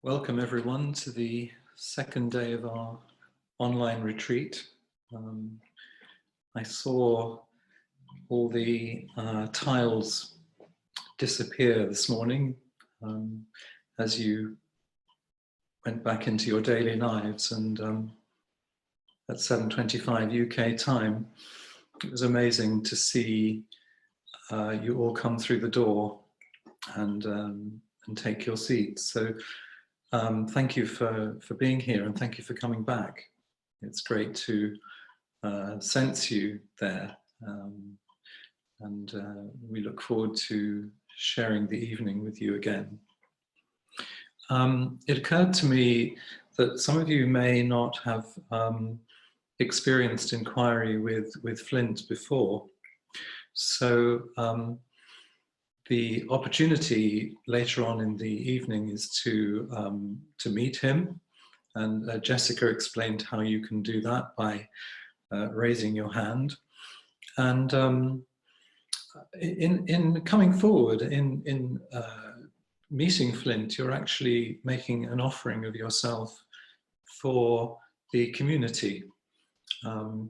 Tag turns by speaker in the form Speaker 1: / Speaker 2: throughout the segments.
Speaker 1: Welcome everyone to the second day of our online retreat. I saw all the tiles disappear this morning as you went back into your daily lives, and at 7:25 UK time, it was amazing to see you all come through the door and take your seats. So thank you for being here, and thank you for coming back. It's great to sense you there, and we look forward to sharing the evening with you again. It occurred to me that some of you may not have experienced inquiry with Flint before. So the opportunity later on in the evening is to meet him, and Jessica explained how you can do that by raising your hand. And in coming forward, in meeting Flint, you're actually making an offering of yourself for the community.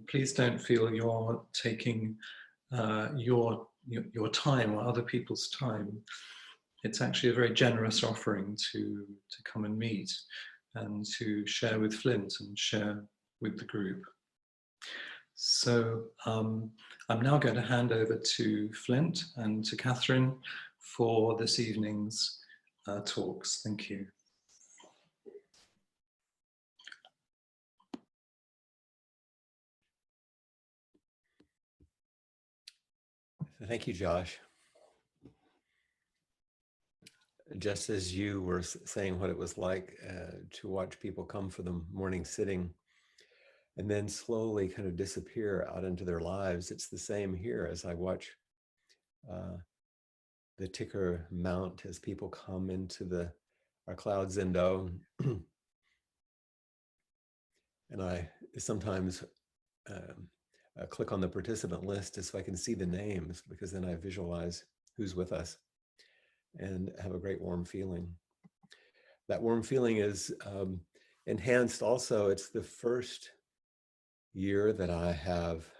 Speaker 1: Please don't feel you're taking your time or other people's time. It's actually a very generous offering to come and meet and to share with Flint and share with the group. So I'm now going to hand over to Flint and to Catherine for this evening's talks. Thank you.
Speaker 2: Thank you, Josh. Just as you were saying what it was like to watch people come for the morning sitting and then slowly kind of disappear out into their lives, it's the same here as I watch the ticker mount as people come into our cloud Zendo. And I sometimes click on the participant list so I can see the names, because then I visualize who's with us and have a great warm feeling. That warm feeling is enhanced also. It's the first year that I have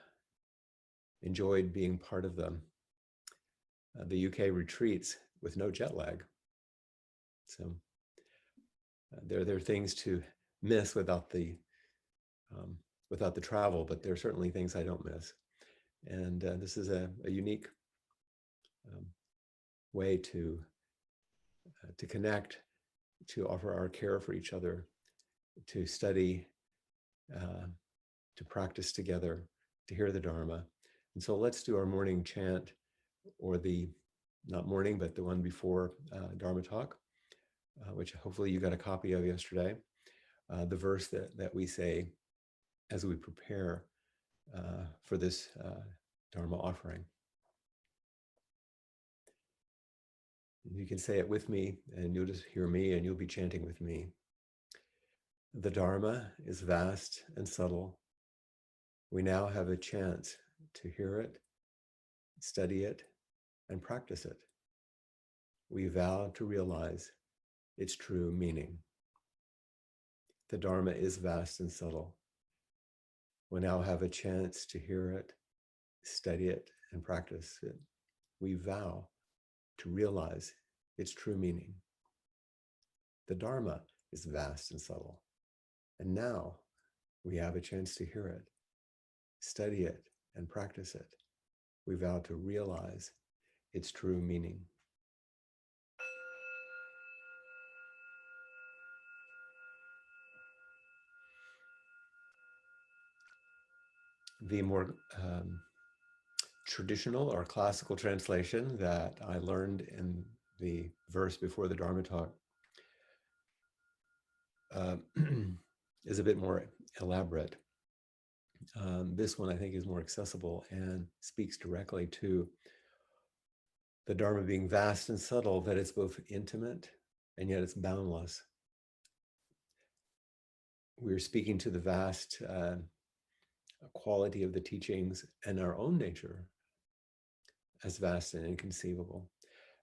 Speaker 2: enjoyed being part of the UK retreats with no jet lag. So there are things to miss without the travel, but there are certainly things I don't miss. And this is a unique way to connect, to offer our care for each other, to study, to practice together, to hear the Dharma. And so let's do our morning chant, or not morning, but the one before Dharma talk, which hopefully you got a copy of yesterday. The verse that we say as we prepare for this Dharma offering. You can say it with me, and you'll just hear me, and you'll be chanting with me. The Dharma is vast and subtle. We now have a chance to hear it, study it, and practice it. We vow to realize its true meaning. The Dharma is vast and subtle. We now have a chance to hear it, study it, and practice it. We vow to realize its true meaning. The Dharma is vast and subtle. And now we have a chance to hear it, study it, and practice it. We vow to realize its true meaning. The more traditional or classical translation that I learned in the verse before the Dharma talk is a bit more elaborate. This one I think is more accessible and speaks directly to the Dharma being vast and subtle, that it's both intimate and yet it's boundless. We're speaking to the vast quality of the teachings and our own nature as vast and inconceivable.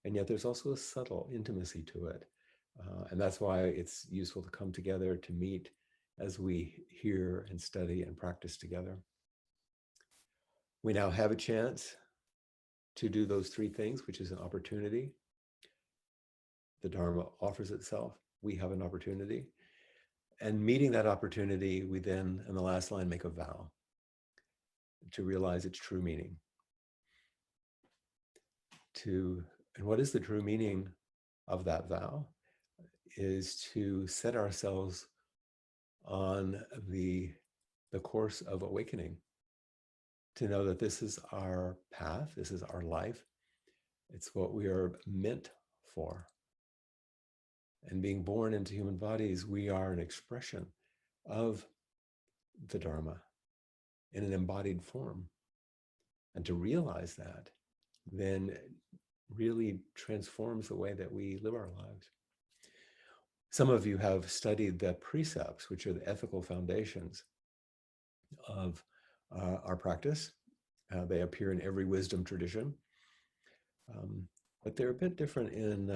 Speaker 2: And yet there's also a subtle intimacy to it, And that's why it's useful to come together, to meet as we hear and study and practice together. We now have a chance to do those three things, which is an opportunity. The Dharma offers itself. We have an opportunity. And meeting that opportunity, we then, in the last line, make a vow to realize its true meaning. And what is the true meaning of that vow? Is to set ourselves on the course of awakening, to know that this is our path, this is our life, it's what we are meant for. And being born into human bodies, we are an expression of the Dharma in an embodied form. And to realize that then really transforms the way that we live our lives. Some of you have studied the precepts, which are the ethical foundations of our practice. They appear in every wisdom tradition, but they're a bit different in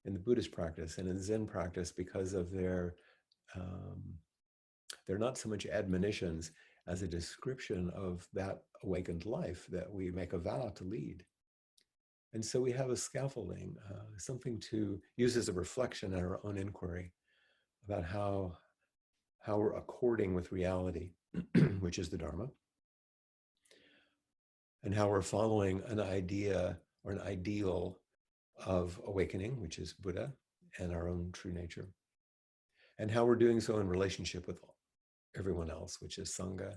Speaker 2: the Buddhist practice and in Zen practice because of they're not so much admonitions as a description of that awakened life that we make a vow to lead. And so we have a scaffolding, something to use as a reflection in our own inquiry about how we're according with reality, which is the Dharma, and how we're following an idea or an ideal of awakening, which is Buddha and our own true nature, and how we're doing so in relationship with everyone else, which is sangha,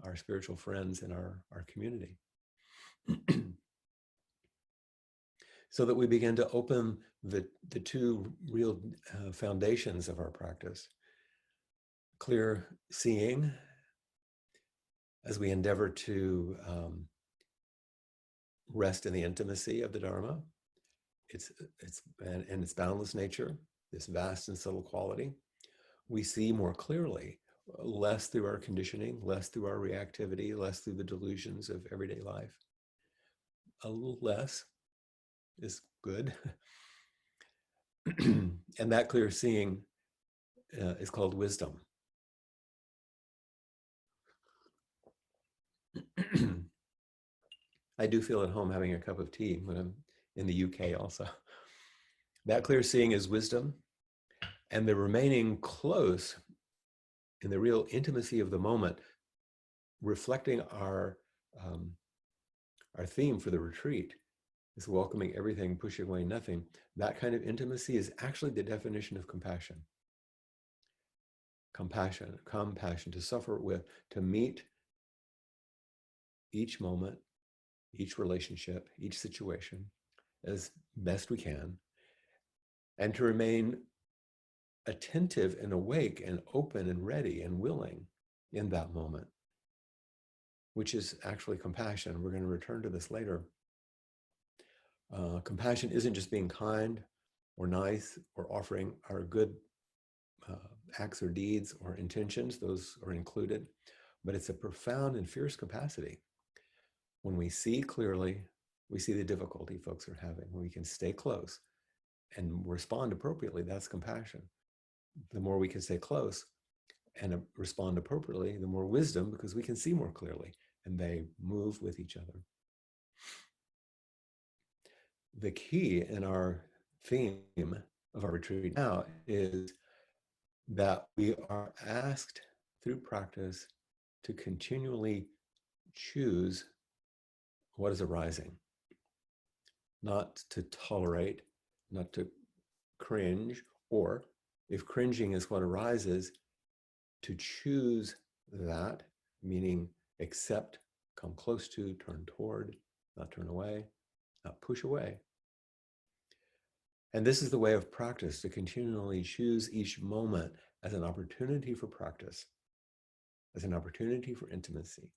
Speaker 2: our spiritual friends in our community. So that we begin to open the two real foundations of our practice. Clear seeing as we endeavor to rest in the intimacy of the Dharma, and its boundless nature, this vast and subtle quality. We see more clearly, less through our conditioning, less through our reactivity, less through the delusions of everyday life. A little less is good. And that clear seeing is called wisdom. I do feel at home having a cup of tea when I'm in the UK also. That clear seeing is wisdom, and the remaining close in the real intimacy of the moment, reflecting our theme for the retreat, is welcoming everything, pushing away nothing. That kind of intimacy is actually the definition of compassion. Compassion, to suffer with, to meet each moment, each relationship, each situation as best we can, and to remain attentive and awake and open and ready and willing in that moment, which is actually compassion. We're going to return to this later. Compassion isn't just being kind or nice or offering our good acts or deeds or intentions. Those are included, but it's a profound and fierce capacity. When we see clearly, we see the difficulty folks are having. When we can stay close and respond appropriately, that's compassion. The more we can stay close and respond appropriately, the more wisdom, because we can see more clearly, and they move with each other. The key in our theme of our retreat now is that we are asked through practice to continually choose what is arising, not to tolerate, not to cringe, or if cringing is what arises, to choose that, meaning accept, come close to, turn toward, not turn away, not push away. And this is the way of practice, to continually choose each moment as an opportunity for practice, as an opportunity for intimacy,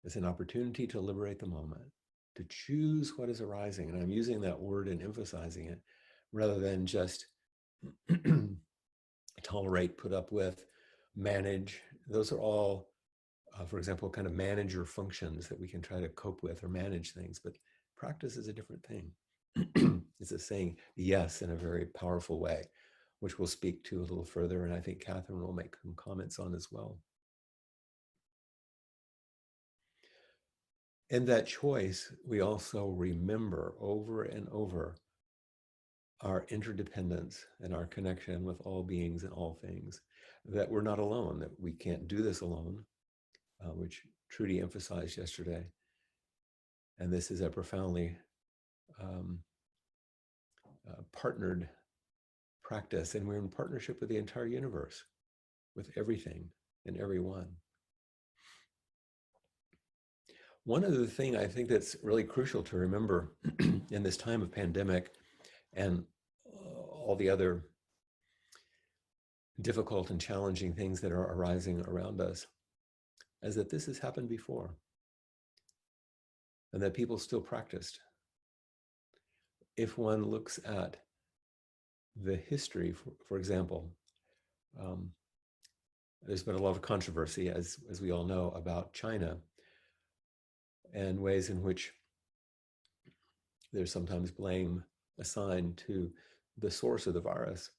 Speaker 2: as an opportunity to liberate the moment, to choose what is arising. And I'm using that word and emphasizing it rather than just tolerate, put up with, manage. Those are all, for example, kind of manager functions that we can try to cope with or manage things. But practice is a different thing. It's a saying yes in a very powerful way, which we'll speak to a little further, and I think Catherine will make some comments on as well. In that choice, we also remember over and over our interdependence and our connection with all beings and all things, that we're not alone, that we can't do this alone, which Trudy emphasized yesterday. And this is a profoundly partnered practice, and we're in partnership with the entire universe, with everything and everyone. One other thing I think that's really crucial to remember in this time of pandemic and all the other difficult and challenging things that are arising around us is that this has happened before and that people still practiced. If one looks at the history, for example, there's been a lot of controversy, as we all know, about China and ways in which there's sometimes blame assigned to the source of the virus.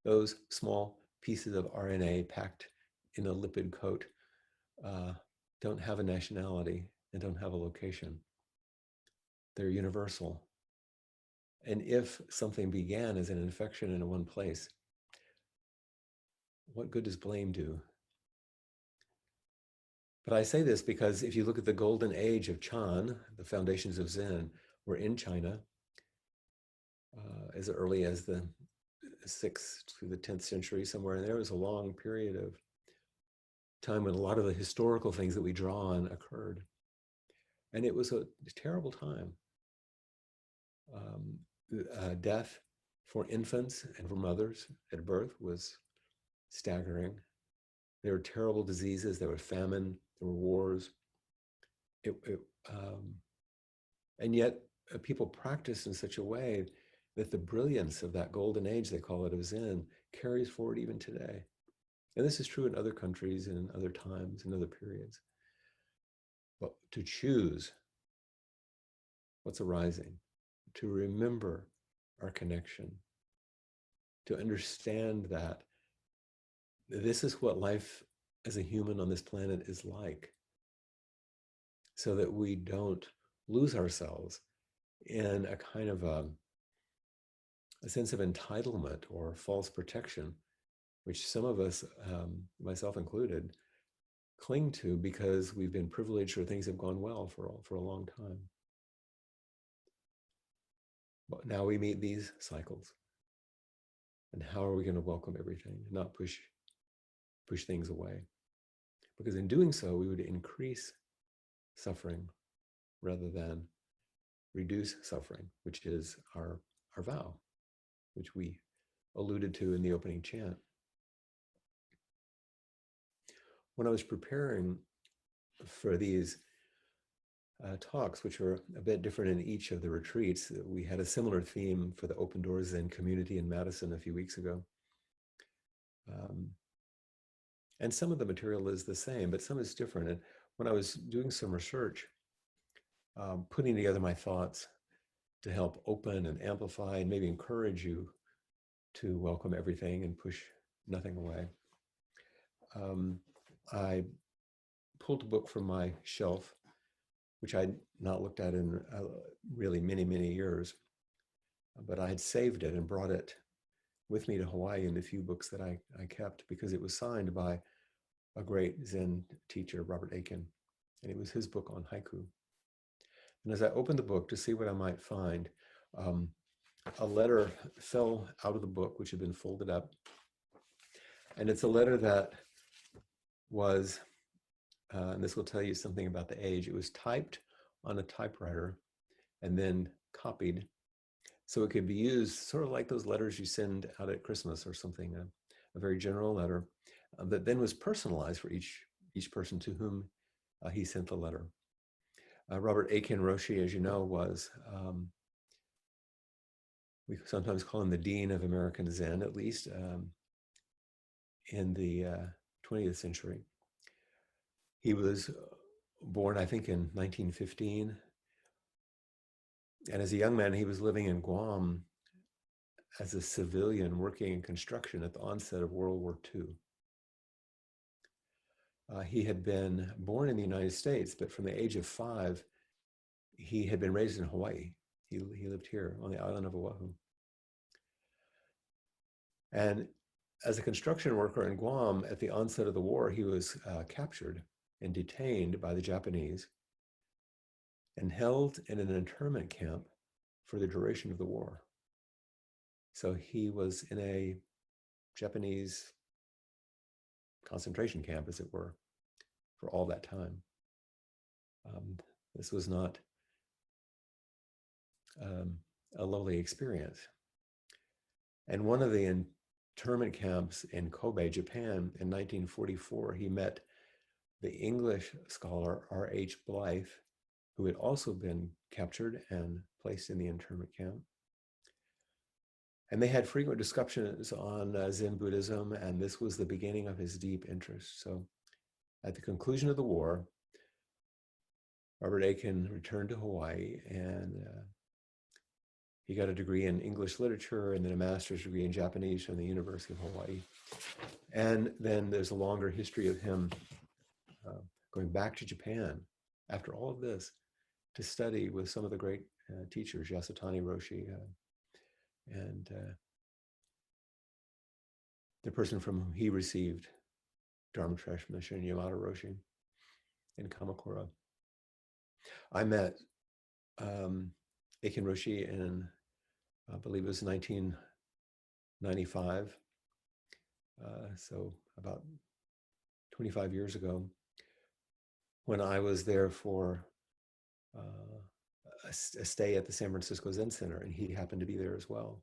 Speaker 2: Those small pieces of RNA packed in a lipid coat don't have a nationality and don't have a location. They're universal. And if something began as an infection in one place, what good does blame do? But I say this because if you look at the golden age of Chant, the foundations of Zen were in China as early as the 6th to the 10th century, somewhere in there. Was a long period of time when a lot of the historical things that we draw on occurred. And it was a terrible time. Death for infants and for mothers at birth was staggering. There were terrible diseases, there were famine, there were wars. And yet people practiced in such a way that the brilliance of that golden age, they call it, of Zen, carries forward even today. And this is true in other countries and in other times and other periods. But to choose what's arising, to remember our connection, to understand that this is what life as a human on this planet is like, so that we don't lose ourselves in a kind of a sense of entitlement or false protection, which some of us, myself included, cling to because we've been privileged or things have gone well for a long time. But now we meet these cycles. And how are we going to welcome everything and not push things away? Because in doing so, we would increase suffering rather than reduce suffering, which is our vow, which we alluded to in the opening chant. When I was preparing for these talks, which were a bit different in each of the retreats, we had a similar theme for the Open Doors Zen community in Madison a few weeks ago. And some of the material is the same, but some is different. And when I was doing some research, putting together my thoughts to help open and amplify and maybe encourage you to welcome everything and push nothing away, I pulled a book from my shelf, which I'd not looked at in really many, many years, but I had saved it and brought it with me to Hawaii in the few books that I kept, because it was signed by a great Zen teacher, Robert Aiken, and it was his book on haiku. And as I opened the book to see what I might find, a letter fell out of the book, which had been folded up. And it's a letter that was, and this will tell you something about the age, it was typed on a typewriter and then copied so it could be used sort of like those letters you send out at Christmas or something, a very general letter that then was personalized for each person to whom he sent the letter. Robert Aiken Roshi, as you know, was, we sometimes call him the Dean of American Zen, at least in the 20th century. He was born, I think, in 1915. And as a young man, he was living in Guam as a civilian working in construction at the onset of World War II. He had been born in the United States, but from the age of 5, he had been raised in Hawaii. He lived here on the island of Oahu. And as a construction worker in Guam at the onset of the war, he was captured and detained by the Japanese and held in an internment camp for the duration of the war. So he was in a Japanese concentration camp, as it were, for all that time. This was not a lowly experience. And one of the internment camps in Kobe, Japan, in 1944, he met the English scholar R.H. Blythe, who had also been captured and placed in the internment camp. And they had frequent discussions on Zen Buddhism, and this was the beginning of his deep interest. So at the conclusion of the war, Robert Aiken returned to Hawaii, and he got a degree in English literature and then a master's degree in Japanese from the University of Hawaii. And then there's a longer history of him going back to Japan after all of this to study with some of the great teachers, Yasutani Roshi, and the person from whom he received Dharma transmission, Yamada Roshi in Kamakura. I met Aiken Roshi in, I believe it was 1995, so about 25 years ago, when I was there for a stay at the San Francisco Zen Center, and he happened to be there as well.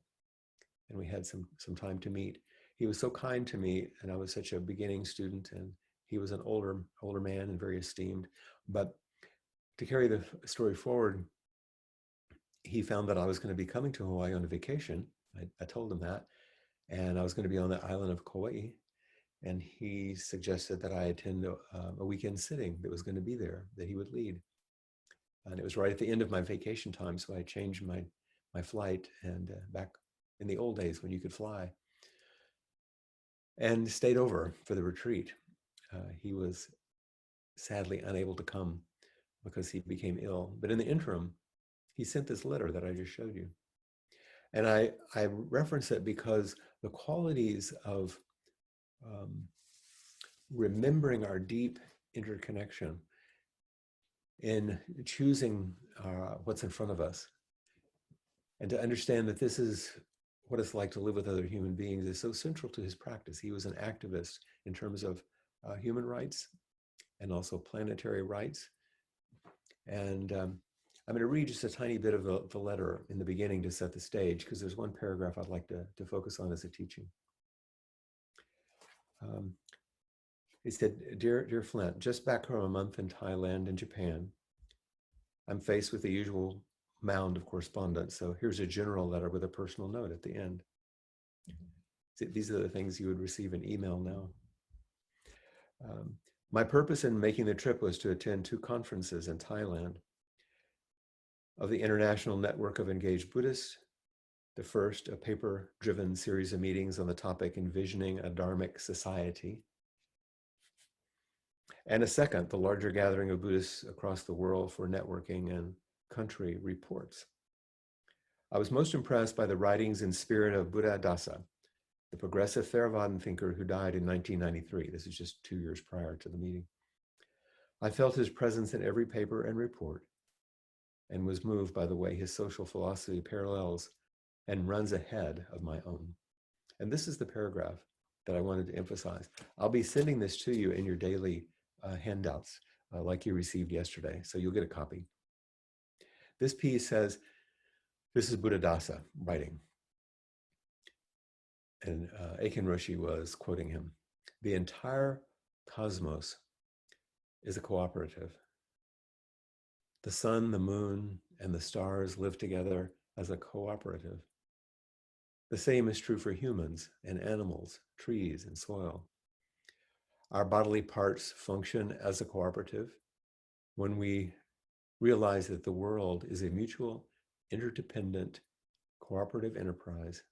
Speaker 2: And we had some time to meet. He was so kind to me, and I was such a beginning student, and he was an older man and very esteemed. But to carry the story forward, he found that I was going to be coming to Hawaii on a vacation. I told him that, and I was going to be on the island of Kauai, and he suggested that I attend a weekend sitting that was going to be there, that he would lead. And it was right at the end of my vacation time, so I changed my flight, and back in the old days when you could fly, and stayed over for the retreat. He was sadly unable to come because he became ill. But in the interim, he sent this letter that I just showed you. And I reference it because the qualities of remembering our deep interconnection in choosing what's in front of us, and to understand that this is what it's like to live with other human beings is so central to his practice. He was an activist in terms of human rights and also planetary rights. And I'm going to read just a tiny bit of the letter in the beginning to set the stage, because there's one paragraph I'd like to focus on as a teaching. He said, Dear Flint, just back from a month in Thailand and Japan, I'm faced with the usual mound of correspondence. So here's a general letter with a personal note at the end. These are the things you would receive in email now. My purpose in making the trip was to attend 2 conferences in Thailand of the International Network of Engaged Buddhists. The first, a paper-driven series of meetings on the topic Envisioning a Dharmic Society. And a second, the larger gathering of Buddhists across the world for networking and country reports. I was most impressed by the writings and spirit of Buddha Dasa, the progressive Theravadan thinker who died in 1993. This is just 2 years prior to the meeting. I felt his presence in every paper and report, and was moved by the way his social philosophy parallels and runs ahead of my own. And this is the paragraph that I wanted to emphasize. I'll be sending this to you in your daily handouts, like you received yesterday, so you'll get a copy. This piece says, this is Buddha Dasa writing. And Aiken Roshi was quoting him. The entire cosmos is a cooperative. The sun, the moon, and the stars live together as a cooperative. The same is true for humans and animals, trees and soil. Our bodily parts function as a cooperative when we realize that the world is a mutual interdependent, cooperative enterprise,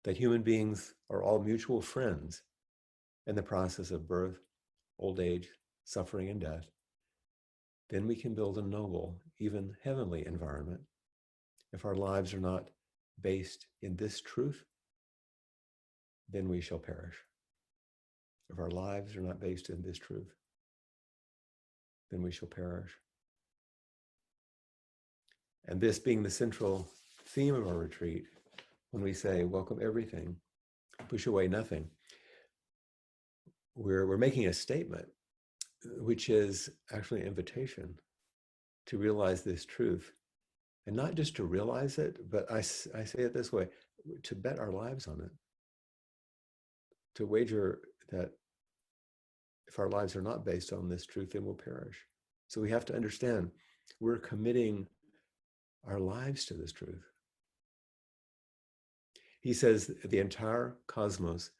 Speaker 2: that human beings are all mutual friends in the process of birth, old age, suffering, and death, then we can build a noble, even heavenly environment. If our lives are not based in this truth, then we shall perish. If our lives are not based in this truth, then we shall perish. And this being the central theme of our retreat, when we say, welcome everything, push away nothing, we're making a statement, which is actually an invitation to realize this truth. And not just to realize it, but I say it this way, to bet our lives on it. To wager that if our lives are not based on this truth, then we'll perish. So we have to understand we're committing our lives to this truth. He says the entire cosmos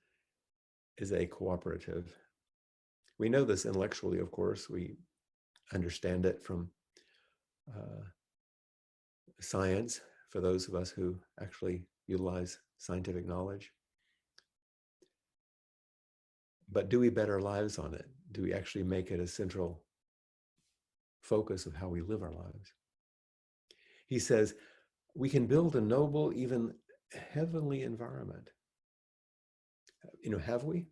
Speaker 2: is a cooperative. We know this intellectually, of course. We understand it from science, for those of us who actually utilize scientific knowledge. But do we bet our lives on it? Do we actually make it a central focus of how we live our lives? He says, we can build a noble, even heavenly environment. Have we?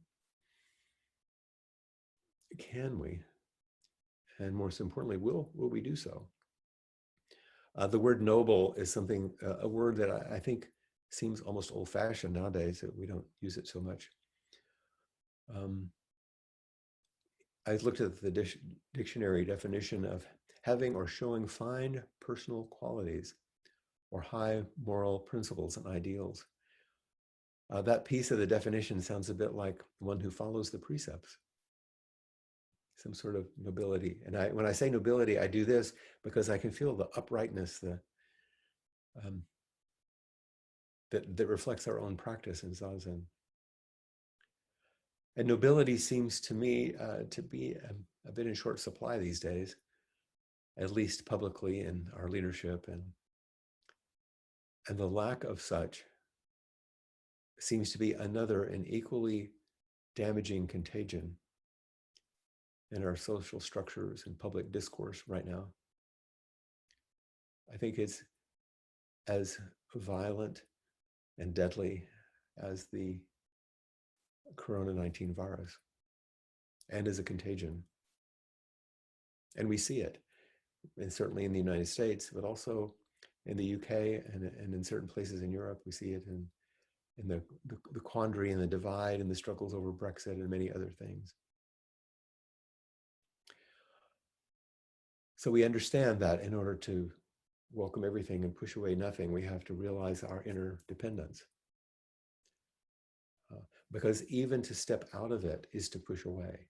Speaker 2: Can we? And most importantly, will we do so? The word noble is something, a word that I think seems almost old-fashioned nowadays, that we don't use it so much. I looked at the dictionary definition of having or showing fine personal qualities or high moral principles and ideals. That piece of the definition sounds a bit like one who follows the precepts. Some sort of nobility. And when I say nobility, I do this because I can feel the uprightness, that reflects our own practice in Zazen. And nobility seems to me to be a bit in short supply these days, at least publicly in our leadership. And the lack of such seems to be another and equally damaging contagion in our social structures and public discourse right now. I think it's as violent and deadly as the Corona-19 virus, and as a contagion. And we see it, and certainly in the United States, but also in the UK and in certain places in Europe. We see it in the quandary and the divide and the struggles over Brexit and many other things. So we understand that in order to welcome everything and push away nothing, we have to realize our inner dependence. Because even to step out of it is to push away.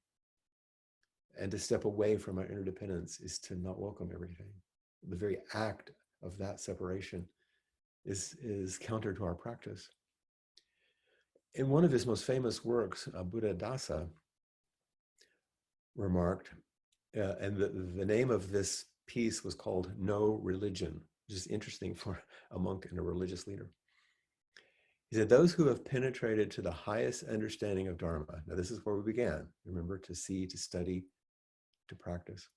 Speaker 2: And to step away from our interdependence is to not welcome everything. The very act of that separation is counter to our practice. In one of his most famous works, Buddha Dasa remarked, and the name of this piece was called No Religion, which is interesting for a monk and a religious leader. He said, those who have penetrated to the highest understanding of Dharma, now this is where we began, remember, to see, to study, to practice.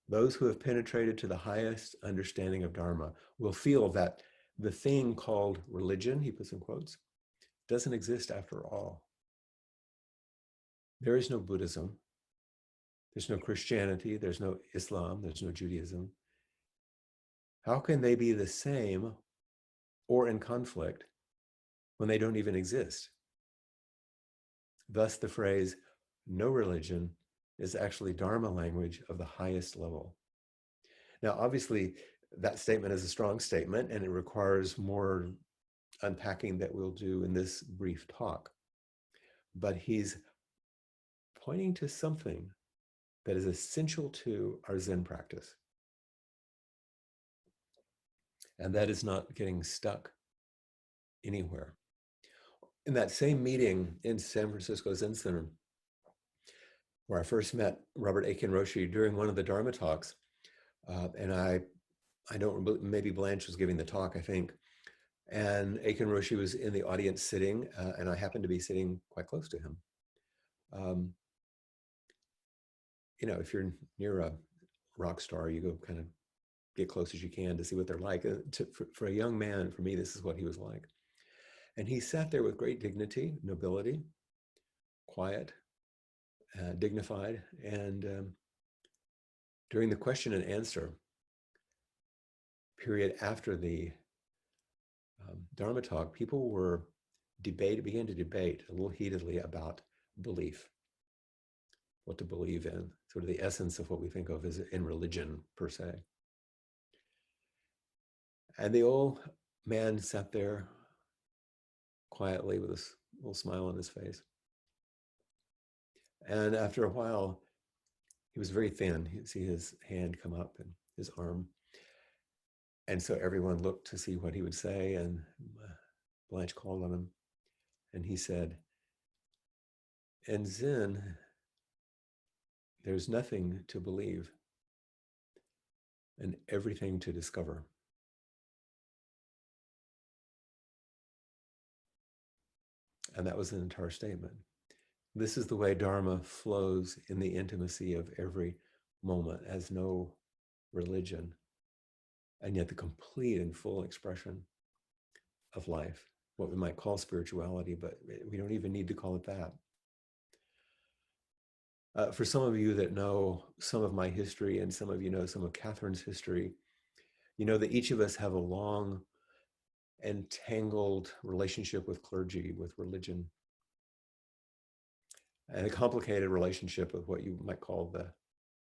Speaker 2: Those who have penetrated to the highest understanding of Dharma will feel that the thing called religion, he puts in quotes, doesn't exist after all. There is no Buddhism. There's no Christianity. There's no Islam. There's no Judaism. How can they be the same or in conflict when they don't even exist? Thus, the phrase, no religion, is actually Dharma language of the highest level. Now, obviously, that statement is a strong statement, and it requires more unpacking that we'll do in this brief talk. But he's pointing to something that is essential to our Zen practice. And that is not getting stuck anywhere. In that same meeting in San Francisco Zen Center, where I first met Robert Aiken Roshi during one of the Dharma talks, and I I don't, maybe Blanche was giving the talk, I think, and Aiken Roshi was in the audience sitting, and I happened to be sitting quite close to him. You know, if you're near a rock star, you go kind of get close as you can to see what they're like. For a young man, for me, this is what he was like. And he sat there with great dignity, nobility, quiet, dignified. And during the question and answer period after the Dharma talk, people began to debate a little heatedly about belief, what to believe in, sort of the essence of what we think of as in religion per se. And the old man sat there quietly with a little smile on his face. And after a while, he was very thin. You'd see his hand come up and his arm. And so everyone looked to see what he would say, and Blanche called on him. And he said, in Zen, there's nothing to believe and everything to discover. And that was an entire statement. This is the way Dharma flows in the intimacy of every moment as no religion, and yet the complete and full expression of life, what we might call spirituality, but we don't even need to call it that. For some of you that know some of my history, and some of you know some of Catherine's history, you know that each of us have a long and tangled relationship with clergy, with religion, and a complicated relationship with what you might call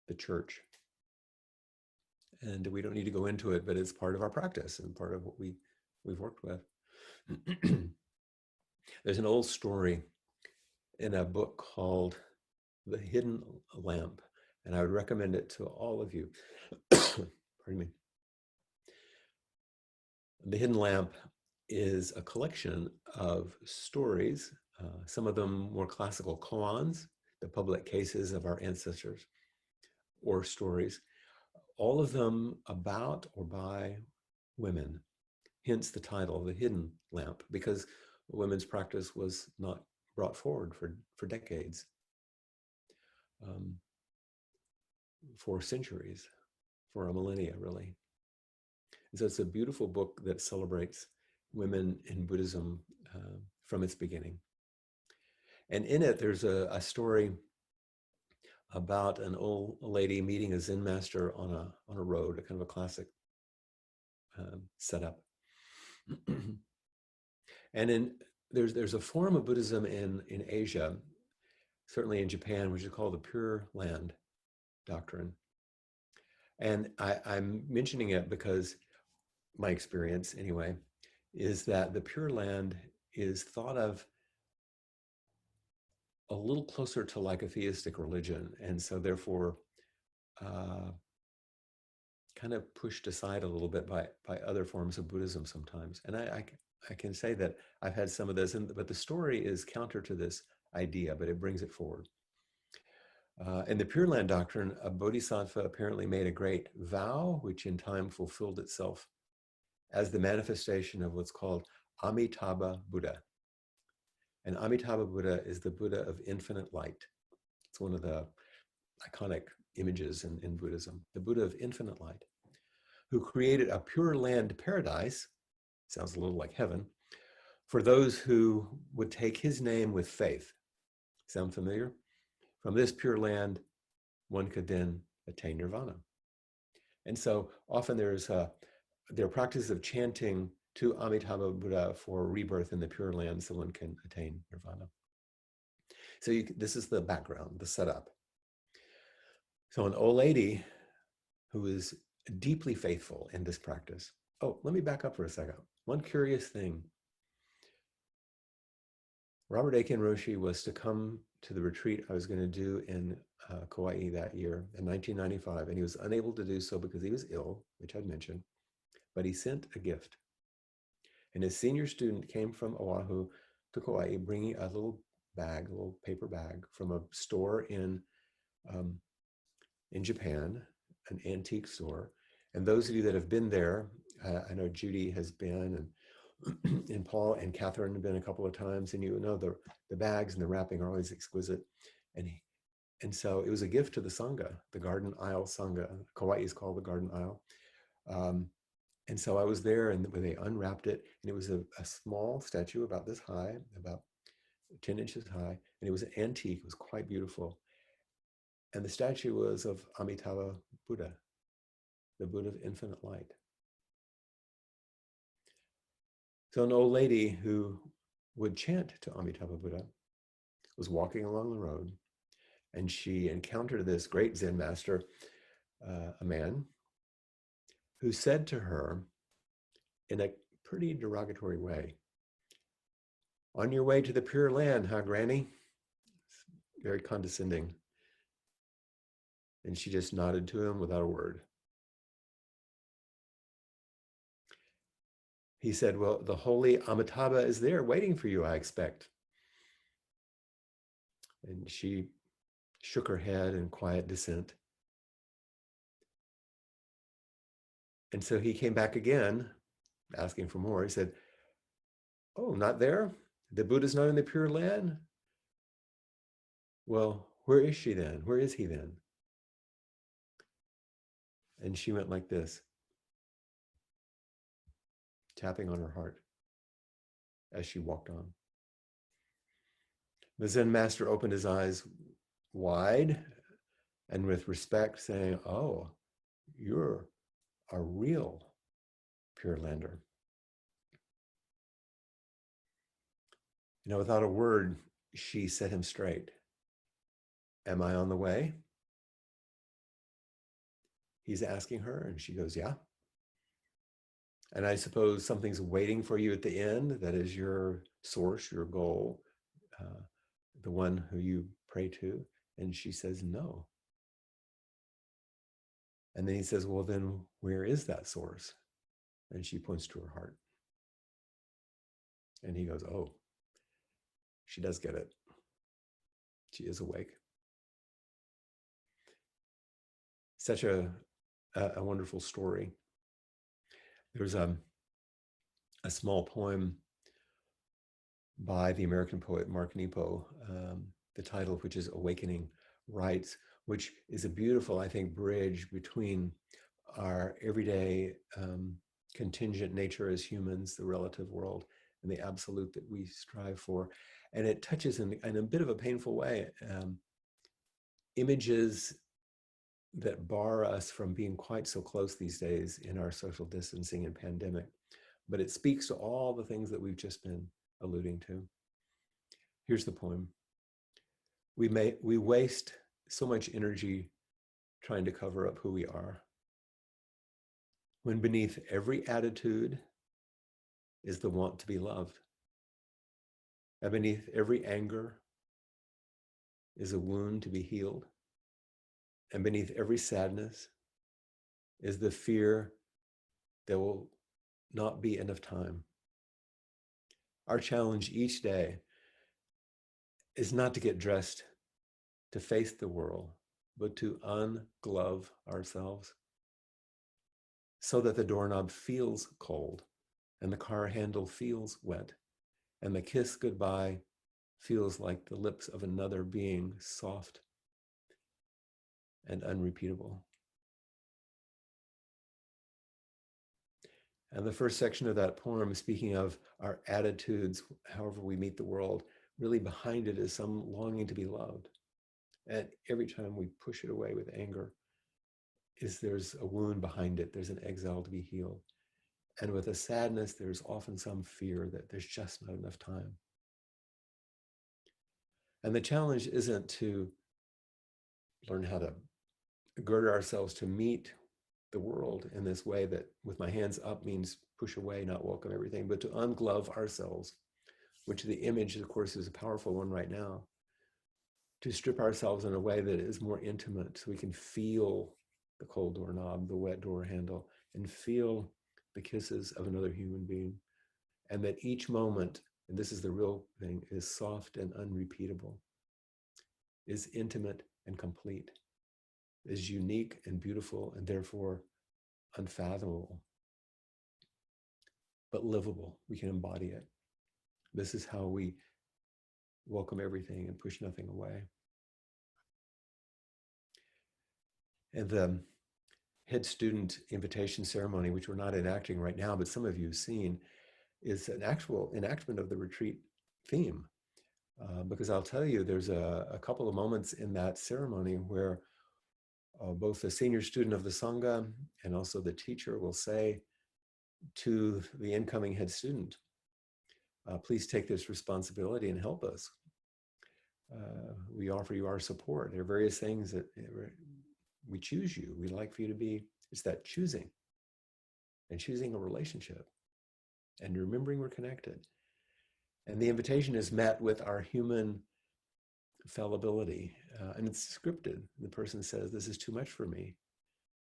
Speaker 2: the church. And we don't need to go into it, but it's part of our practice and part of what we've worked with. There's an old story in a book called The Hidden Lamp, and I would recommend it to all of you. Pardon me. The Hidden Lamp is a collection of stories, some of them more classical koans, the public cases of our ancestors, or stories, all of them about or by women, hence the title, The Hidden Lamp, because women's practice was not brought forward for decades, for centuries, for a millennia, really. And so it's a beautiful book that celebrates women in Buddhism from its beginning. And in it, there's a story about an old lady meeting a Zen master on a road, a kind of a classic setup. And there's a form of Buddhism in Asia, certainly in Japan, which is called the Pure Land Doctrine. And I'm mentioning it because my experience, anyway, is that the Pure Land is thought of a little closer to like a theistic religion, and so therefore kind of pushed aside a little bit by other forms of Buddhism sometimes. And I can say that I've had some of this, but the story is counter to this idea, but it brings it forward. In the Pure Land Doctrine, a bodhisattva apparently made a great vow, which in time fulfilled itself as the manifestation of what's called Amitabha Buddha. And Amitabha Buddha is the Buddha of infinite light. It's one of the iconic images in Buddhism, the Buddha of infinite light, who created a pure land paradise, sounds a little like heaven, for those who would take his name with faith. Sound familiar? From this pure land, one could then attain nirvana. And so often there are practices of chanting to Amitabha Buddha for rebirth in the Pure Land so one can attain nirvana. So this is the background, the setup. So an old lady who is deeply faithful in this practice. Oh, let me back up for a second. One curious thing. Robert Aiken Roshi was to come to the retreat I was going to do in Kauai that year in 1995, and he was unable to do so because he was ill, which I'd mentioned, but he sent a gift. And his senior student came from Oahu to Kauai bringing a little bag, a little paper bag from a store in Japan, an antique store. And those of you that have been there, I know Judy has been, and Paul and Catherine have been a couple of times, and you know the bags and the wrapping are always exquisite. And so it was a gift to the sangha, the Garden Aisle Sangha. Kauai is called the Garden Aisle. And so I was there, and when they unwrapped it, and it was a small statue about this high, about 10 inches high, and it was an antique. It was quite beautiful. And the statue was of Amitabha Buddha, the Buddha of infinite light. So an old lady who would chant to Amitabha Buddha was walking along the road, and she encountered this great Zen master, a man, who said to her in a pretty derogatory way, "On your way to the Pure Land, huh, Granny?" Very condescending. And she just nodded to him without a word. He said, "Well, the holy Amitabha is there waiting for you, I expect." And she shook her head in quiet dissent. And so he came back again, asking for more. He said, "Oh, not there? The Buddha's not in the Pure Land? Well, where is she then? Where is he then?" And she went like this, tapping on her heart as she walked on. The Zen master opened his eyes wide and with respect, saying, "Oh, you're a real Pure Lander." You know, without a word, she set him straight. "Am I on the way?" He's asking her, and she goes, "Yeah." "And I suppose something's waiting for you at the end, that is your source, your goal, the one who you pray to?" And she says, "No." And then he says, "Well, then where is that source?" And she points to her heart. And he goes, "Oh, she does get it. She is awake." Such a wonderful story. There's a small poem by the American poet Mark Nepo, the title of which is "Awakening Rights," which is a beautiful, I think, bridge between our everyday contingent nature as humans, the relative world, and the absolute that we strive for. And it touches in a bit of a painful way images that bar us from being quite so close these days in our social distancing and pandemic. But it speaks to all the things that we've just been alluding to. Here's the poem. We waste so much energy trying to cover up who we are, when beneath every attitude is the want to be loved. And beneath every anger is a wound to be healed. And beneath every sadness is the fear there will not be enough time. Our challenge each day is not to get dressed to face the world, but to unglove ourselves so that the doorknob feels cold and the car handle feels wet and the kiss goodbye feels like the lips of another being, soft and unrepeatable. And the first section of that poem, speaking of our attitudes, however we meet the world, really behind it is some longing to be loved. And every time we push it away with anger, there's a wound behind it. There's an exile to be healed. And with a sadness, there's often some fear that there's just not enough time. And the challenge isn't to learn how to gird ourselves to meet the world in this way that with my hands up means push away, not welcome everything, but to unglove ourselves, which the image, of course, is a powerful one right now, to strip ourselves in a way that is more intimate so we can feel the cold doorknob, the wet door handle, and feel the kisses of another human being. And that each moment, and this is the real thing, is soft and unrepeatable, is intimate and complete, is unique and beautiful, and therefore unfathomable, but livable. We can embody it. This is how we welcome everything and push nothing away. And the head student invitation ceremony, which we're not enacting right now, but some of you have seen, is an actual enactment of the retreat theme. Because I'll tell you, there's a couple of moments in that ceremony where both the senior student of the sangha and also the teacher will say to the incoming head student, please take this responsibility and help us. We offer you our support. There are various things that we choose you. We'd like for you to be, it's that choosing and choosing a relationship and remembering we're connected. And the invitation is met with our human fallibility, and it's scripted. The person says, this is too much for me.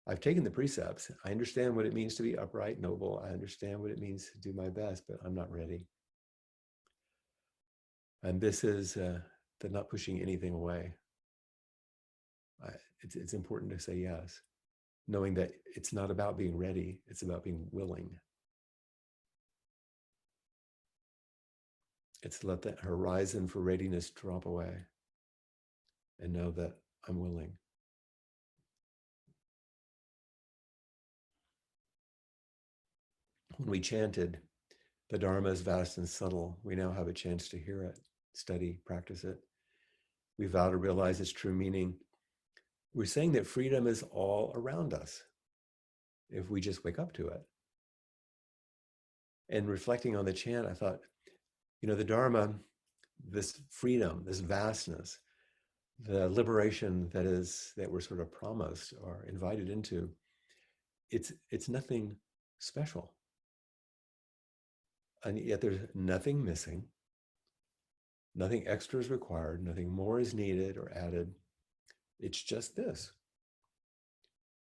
Speaker 2: I've taken the precepts. I understand what it means to be upright, noble. I understand what it means to do my best, but I'm not ready. And this is the not pushing anything away. It's important to say yes, knowing that it's not about being ready, it's about being willing. It's let that horizon for readiness drop away and know that I'm willing. When we chanted, the Dharma is vast and subtle, we now have a chance to hear it, study, practice it. We vow to realize its true meaning. We're saying that freedom is all around us if we just wake up to it. And reflecting on the chant, I thought, the Dharma, this freedom, this vastness, the liberation that we're sort of promised or invited into, it's nothing special. And yet there's nothing missing, nothing extra is required, nothing more is needed or added. It's just this.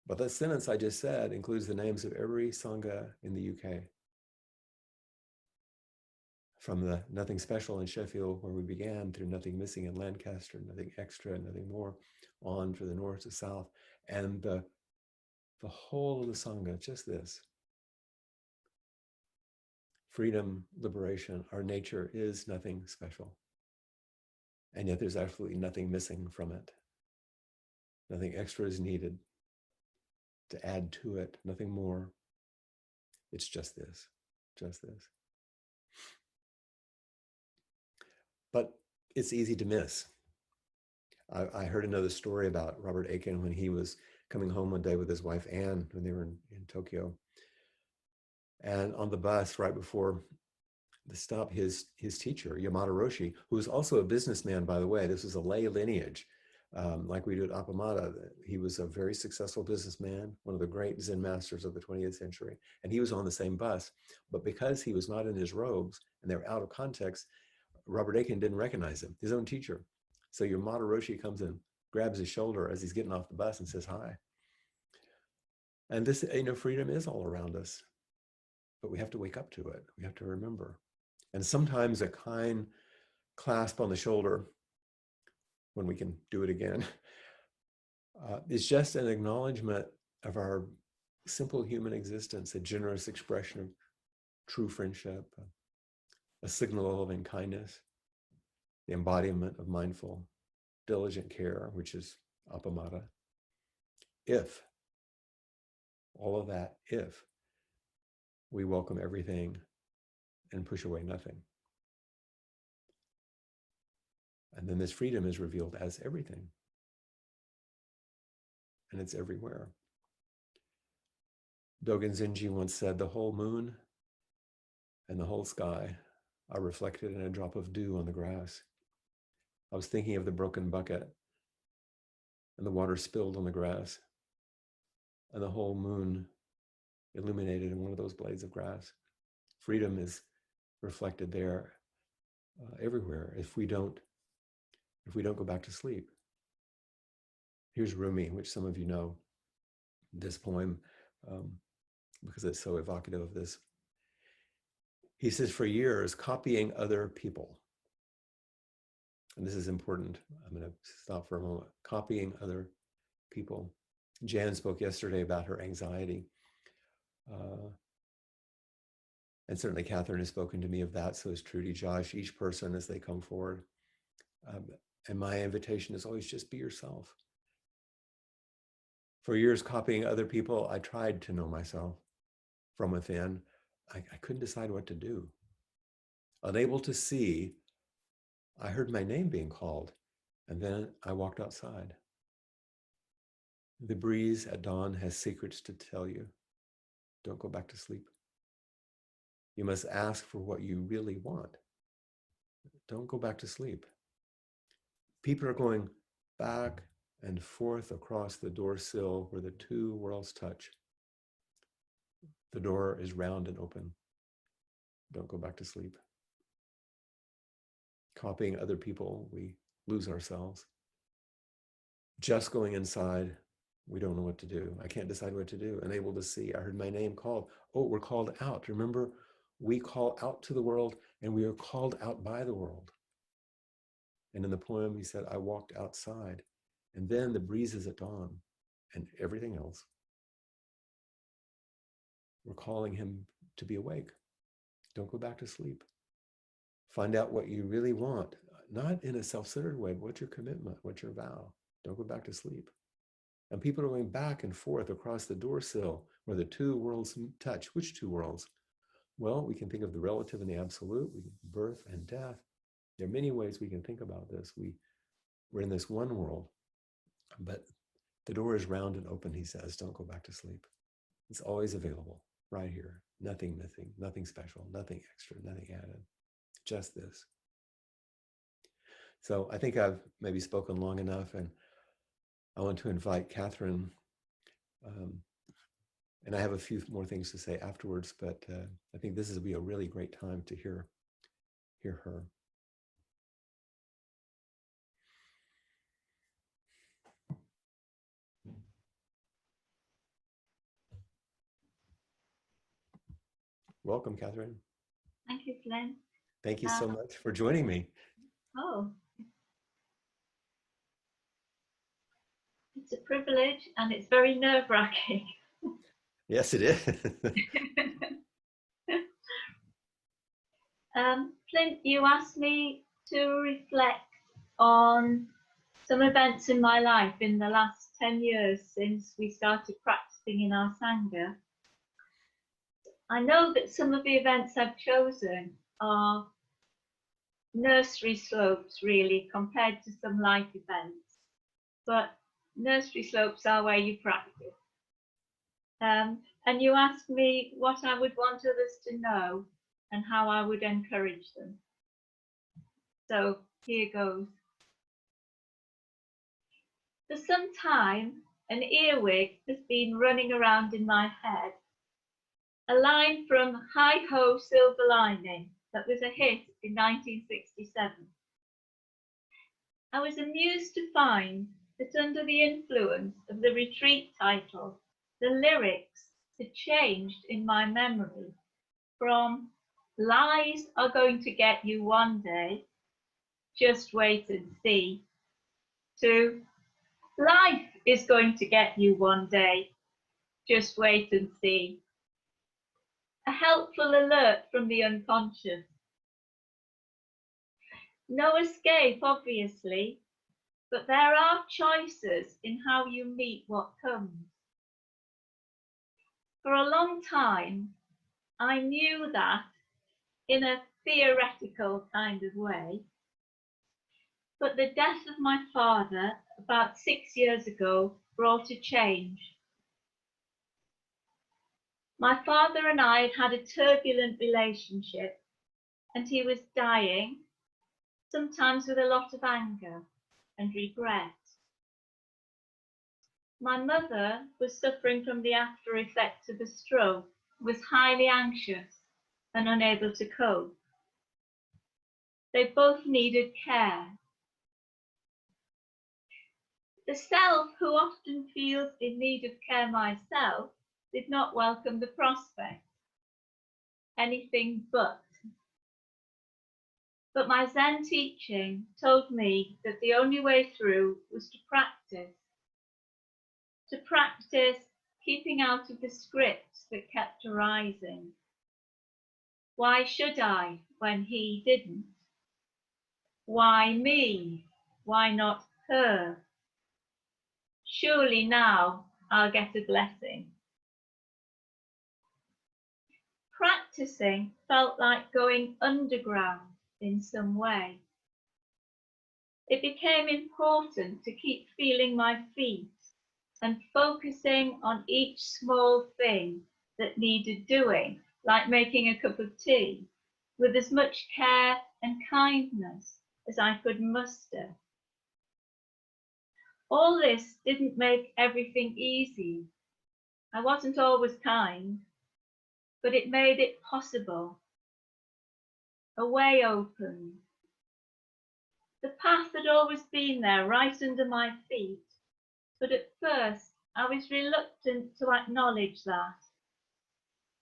Speaker 2: But that sentence I just said includes the names of every sangha in the UK. From the nothing special in Sheffield, where we began, through nothing missing in Lancaster, nothing extra, nothing more, on for the north to south, and the whole of the sangha, just this. Freedom, liberation, our nature is nothing special. And yet there's absolutely nothing missing from it. Nothing extra is needed to add to it, nothing more. It's just this, just this. But it's easy to miss. I heard another story about Robert Aiken when he was coming home one day with his wife Anne when they were in Tokyo. And on the bus, right before the stop, his teacher, Yamada Roshi, who was also a businessman, by the way, this was a lay lineage, like we do at Appamada. He was a very successful businessman, one of the great Zen masters of the 20th century. And he was on the same bus. But because he was not in his robes and they were out of context, Robert Aiken didn't recognize him, his own teacher. So Yamada Roshi comes in, grabs his shoulder as he's getting off the bus and says, hi. And this, freedom is all around us, but we have to wake up to it. We have to remember. And sometimes a kind clasp on the shoulder, when we can do it again, is just an acknowledgement of our simple human existence, a generous expression of true friendship, a signal of loving kindness, the embodiment of mindful, diligent care, which is Appamada. If, all of that, if we welcome everything and push away nothing. And then this freedom is revealed as everything. And it's everywhere. Dogen Zenji once said, the whole moon and the whole sky are reflected in a drop of dew on the grass. I was thinking of the broken bucket and the water spilled on the grass and the whole moon illuminated in one of those blades of grass. Freedom is reflected there everywhere if we don't go back to sleep. Here's Rumi, which some of you know, this poem, because it's so evocative of this. He says, for years, copying other people, and this is important, I'm going to stop for a moment, copying other people. Jan spoke yesterday about her anxiety. And certainly Catherine has spoken to me of that. So is Trudy, Josh, each person as they come forward. And my invitation is always just be yourself. For years, copying other people, I tried to know myself from within. I couldn't decide what to do. Unable to see, I heard my name being called, and then I walked outside. The breeze at dawn has secrets to tell you. Don't go back to sleep. You must ask for what you really want. Don't go back to sleep. People are going back and forth across the door sill where the two worlds touch. The door is round and open. Don't go back to sleep. Copying other people, we lose ourselves. Just going inside, we don't know what to do. I can't decide what to do. Unable to see. I heard my name called. Oh, we're called out. Remember, we call out to the world and we are called out by the world. And in the poem, he said, I walked outside. And then the breezes at dawn and everything else. We're calling him to be awake. Don't go back to sleep. Find out what you really want, not in a self-centered way, but what's your commitment? What's your vow? Don't go back to sleep. And people are going back and forth across the door sill where the two worlds touch. Which two worlds? Well, we can think of the relative and the absolute, birth and death. There are many ways we can think about this. We're in this one world, but the door is round and open, he says. Don't go back to sleep. It's always available right here. Nothing missing, nothing special, nothing extra, nothing added. Just this. So I think I've maybe spoken long enough, and I want to invite Catherine, and I have a few more things to say afterwards, but I think this will be a really great time to hear her. Welcome, Catherine.
Speaker 3: Thank you, Flint.
Speaker 2: Thank you so much for joining me.
Speaker 3: Oh, it's a privilege and it's very nerve-wracking.
Speaker 2: Yes, it is.
Speaker 3: Flint, you asked me to reflect on some events in my life in the last 10 years since we started practicing in our sangha. I know that some of the events I've chosen are nursery slopes, really, compared to some life events. But nursery slopes are where you practice. And you asked me what I would want others to know and how I would encourage them. So here goes. For some time, an earwig has been running around in my head. A line from Hi Ho Silver Lining that was a hit in 1967. I was amused to find that under the influence of the retreat title, the lyrics had changed in my memory from lies are going to get you one day, just wait and see, to life is going to get you one day, just wait and see. A helpful alert from the unconscious. No escape, obviously, but there are choices in how you meet what comes. For a long time, I knew that in a theoretical kind of way, but the death of my father about 6 years ago brought a change. My father and I had a turbulent relationship, and he was dying, sometimes with a lot of anger and regret. My mother was suffering from the after effects of a stroke, was highly anxious and unable to cope. They both needed care. The self, who often feels in need of care myself, did not welcome the prospect. Anything but. But my Zen teaching told me that the only way through was to practice keeping out of the scripts that kept arising. Why should I when he didn't? Why me? Why not her? Surely now I'll get a blessing. Practicing felt like going underground in some way. It became important to keep feeling my feet and focusing on each small thing that needed doing, like making a cup of tea, with as much care and kindness as I could muster. All this didn't make everything easy. I wasn't always kind, but it made it possible. A way opened. The path had always been there, right under my feet, but at first I was reluctant to acknowledge that.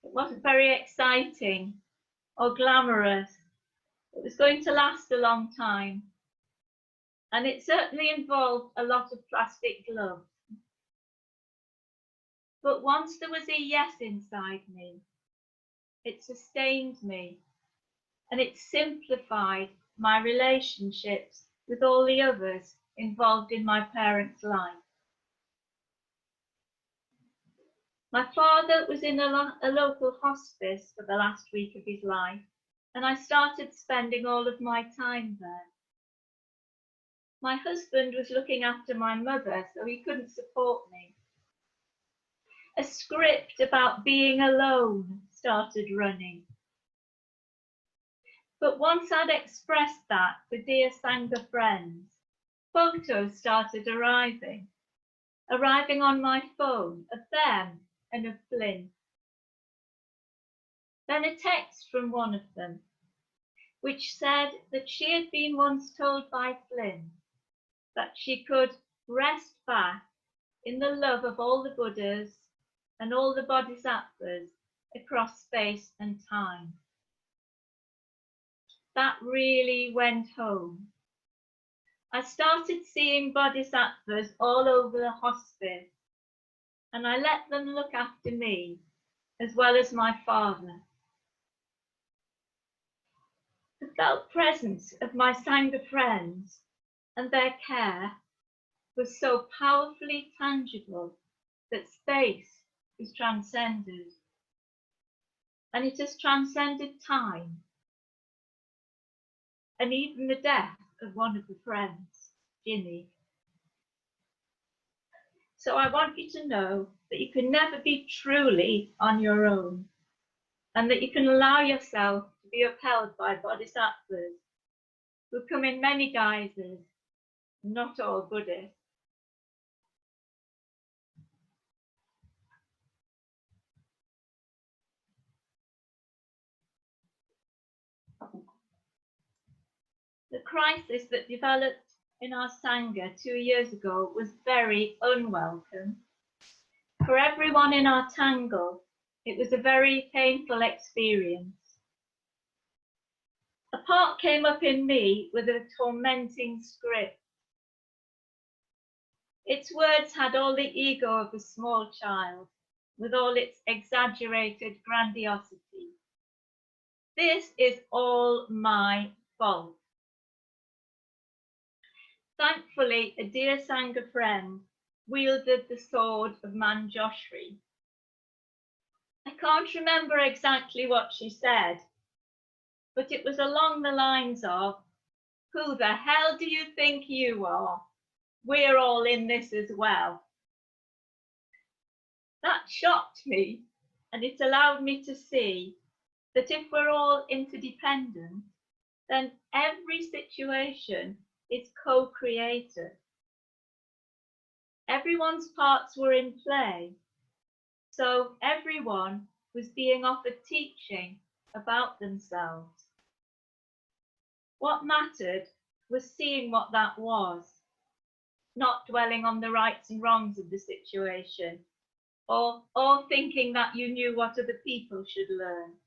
Speaker 3: It wasn't very exciting or glamorous. It was going to last a long time, and it certainly involved a lot of plastic gloves. But once there was a yes inside me, it sustained me, and it simplified my relationships with all the others involved in my parents' life. My father was in a local hospice for the last week of his life, and I started spending all of my time there. My husband was looking after my mother, so he couldn't support me. A script about being alone started running. But once I'd expressed that to dear sangha friends, photos started arriving on my phone of them and of Flint. Then a text from one of them, which said that she had been once told by Flint that she could rest back in the love of all the Buddhas and all the Bodhisattvas across space and time. That really went home. I started seeing Bodhisattvas all over the hospice, and I let them look after me as well as my father. The felt presence of my sangha friends and their care was so powerfully tangible that space is transcended, and it has transcended time and even the death of one of the friends, Ginny. So I want you to know that you can never be truly on your own, and that you can allow yourself to be upheld by Bodhisattvas who come in many guises, not all Buddhists. The crisis that developed in our sangha 2 years ago was very unwelcome. For everyone in our tangle, it was a very painful experience. A part came up in me with a tormenting script. Its words had all the ego of a small child, with all its exaggerated grandiosity. This is all my fault. Thankfully, a dear sangha friend wielded the sword of Manjushri. I can't remember exactly what she said, but it was along the lines of, "Who the hell do you think you are? We're all in this as well." That shocked me, and it allowed me to see that if we're all interdependent, then every situation is co-created. Everyone's parts were in play, so everyone was being offered teaching about themselves. What mattered was seeing what that was, not dwelling on the rights and wrongs of the situation, or thinking that you knew what other people should learn.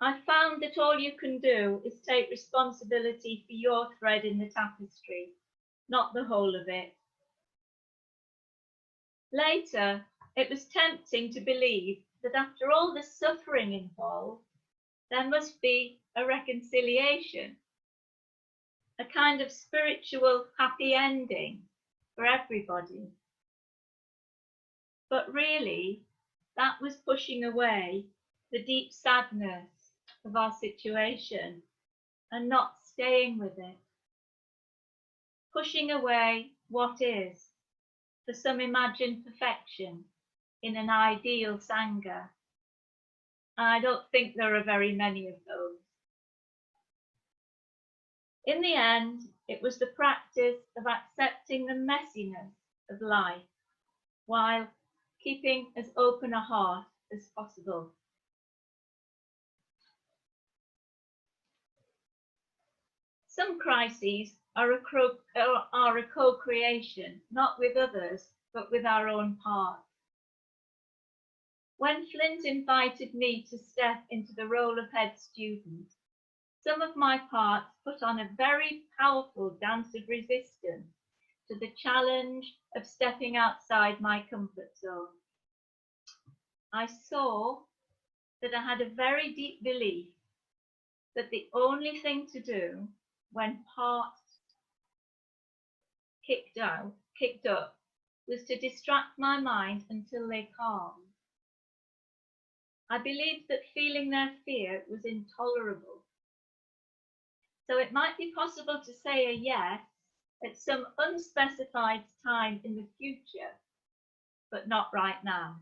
Speaker 3: I found that all you can do is take responsibility for your thread in the tapestry, not the whole of it. Later, it was tempting to believe that after all the suffering involved, there must be a reconciliation, a kind of spiritual happy ending for everybody. But really, that was pushing away the deep sadness of our situation and not staying with it. Pushing away what is for some imagined perfection in an ideal sangha. And I don't think there are very many of those. In the end, it was the practice of accepting the messiness of life while keeping as open a heart as possible. Some crises are a co-creation, not with others, but with our own parts. When Flint invited me to step into the role of head student, some of my parts put on a very powerful dance of resistance to the challenge of stepping outside my comfort zone. I saw that I had a very deep belief that the only thing to do when parts kicked up, was to distract my mind until they calmed. I believed that feeling their fear was intolerable. So it might be possible to say a yes at some unspecified time in the future, but not right now.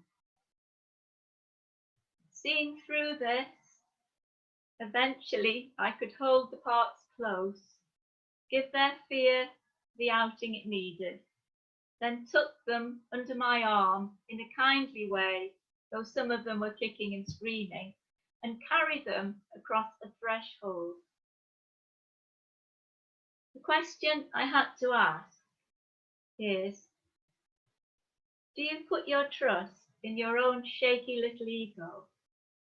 Speaker 3: Seeing through this, eventually I could hold the parts close, give their fear the outing it needed, then tuck them under my arm in a kindly way, though some of them were kicking and screaming, and carry them across a threshold. The question I had to ask is, do you put your trust in your own shaky little ego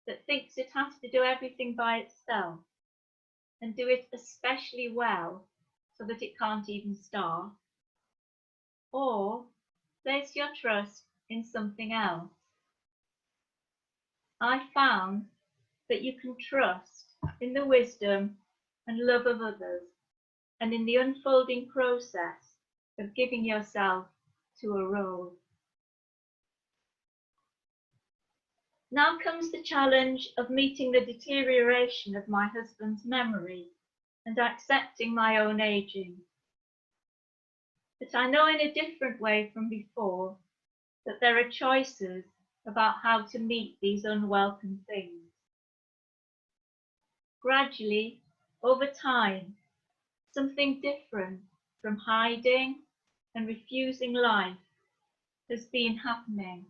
Speaker 3: that thinks it has to do everything by itself and do it especially well so that it can't even start? Or place your trust in something else? I found that you can trust in the wisdom and love of others and in the unfolding process of giving yourself to a role. Now comes the challenge of meeting the deterioration of my husband's memory and accepting my own aging. But I know in a different way from before that there are choices about how to meet these unwelcome things. Gradually, over time, something different from hiding and refusing life has been happening.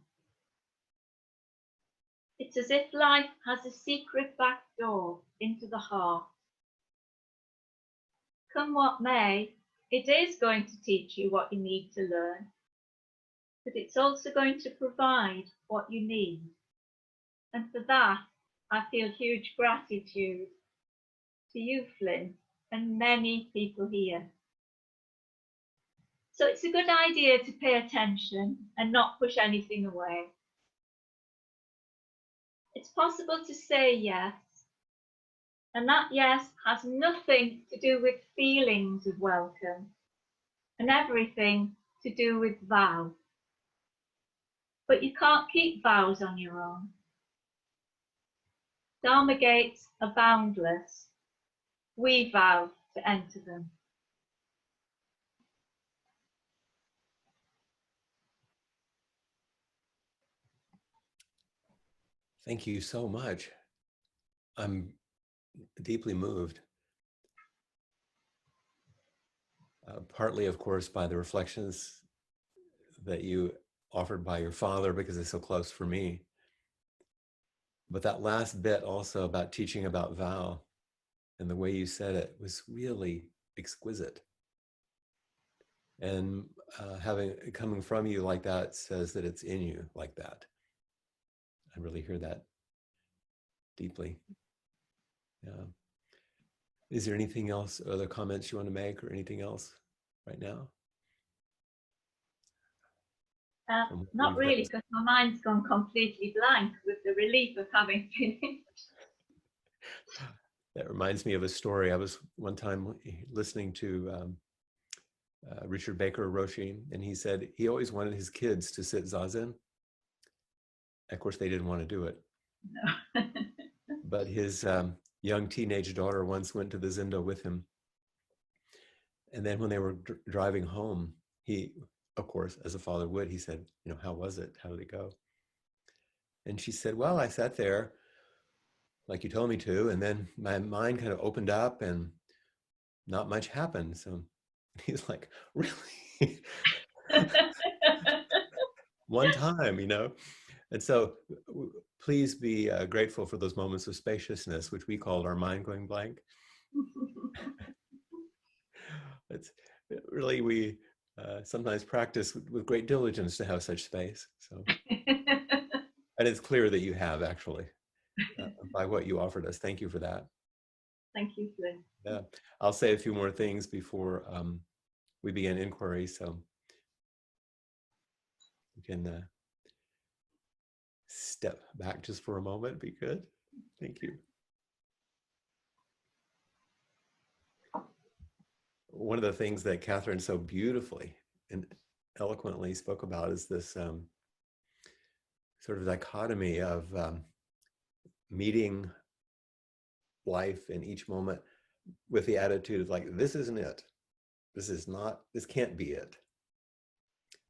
Speaker 3: It's as if life has a secret back door into the heart. Come what may, it is going to teach you what you need to learn, but it's also going to provide what you need. And for that, I feel huge gratitude to you, Flint, and many people here. So it's a good idea to pay attention and not push anything away. It's possible to say yes, and that yes has nothing to do with feelings of welcome and everything to do with vow. But you can't keep vows on your own. Dharma gates are boundless. We vow to enter them.
Speaker 2: Thank you so much. I'm deeply moved. Partly, of course, by the reflections that you offered by your father, because it's so close for me. But that last bit also about teaching about vow and the way you said it was really exquisite. And coming from you like that says that it's in you like that. I really hear that deeply. Yeah. Is there anything else, other comments you want to make or anything else right now? from what
Speaker 3: Not
Speaker 2: we've
Speaker 3: really,
Speaker 2: done?
Speaker 3: because my mind's gone completely blank with the relief of having finished.
Speaker 2: That reminds me of a story. I was one time listening to Richard Baker Roshi, and he said he always wanted his kids to sit zazen. Of course, they didn't want to do it.
Speaker 3: No.
Speaker 2: But his young teenage daughter once went to the Zendo with him. And then when they were driving home, he, of course, as a father would, he said, how was it? How did it go? And she said, well, I sat there like you told me to, and then my mind kind of opened up and not much happened. So he's like, really? One time, And so please be grateful for those moments of spaciousness, which we call our mind going blank. It's really, we sometimes practice with great diligence to have such space. So, and it's clear that you have actually, by what you offered us. Thank you for that.
Speaker 3: Thank you, Flint.
Speaker 2: Yeah, I'll say a few more things before we begin inquiry. So you can step back just for a moment. Be good. Thank you. One of the things that Catherine so beautifully and eloquently spoke about is this sort of dichotomy of meeting life in each moment with the attitude of like, this isn't it. This is not, this can't be it.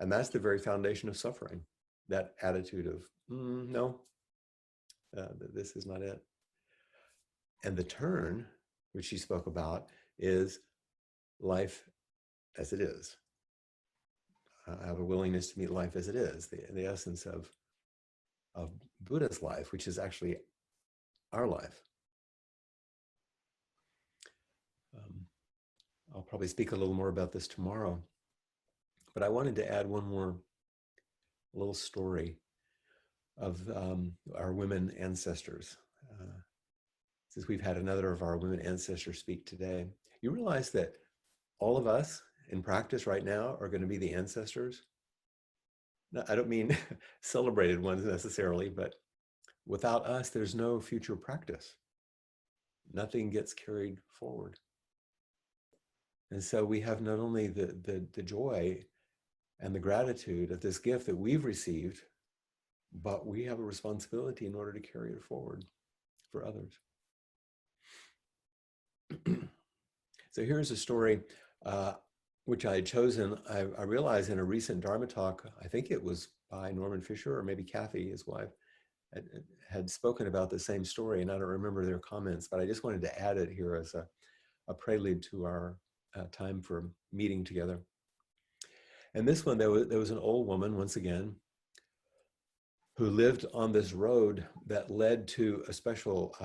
Speaker 2: And that's the very foundation of suffering, that attitude of, no, this is not it. And the turn, which she spoke about, is life as it is. I have a willingness to meet life as it is, the essence of Buddha's life, which is actually our life. I'll probably speak a little more about this tomorrow, but I wanted to add one more little story of our women ancestors. Since we've had another of our women ancestors speak today, you realize that all of us in practice right now are going to be the ancestors. Now, I don't mean celebrated ones necessarily, but without us, there's no future practice. Nothing gets carried forward. And so we have not only the joy and the gratitude of this gift that we've received, but we have a responsibility in order to carry it forward for others. So here's a story which I had chosen. I realized in a recent Dharma talk, I think it was by Norman Fisher or maybe Kathy, his wife, had spoken about the same story, and I don't remember their comments, but I just wanted to add it here as a prelude to our time for meeting together. And this one, there was an old woman, once again, who lived on this road that led to a special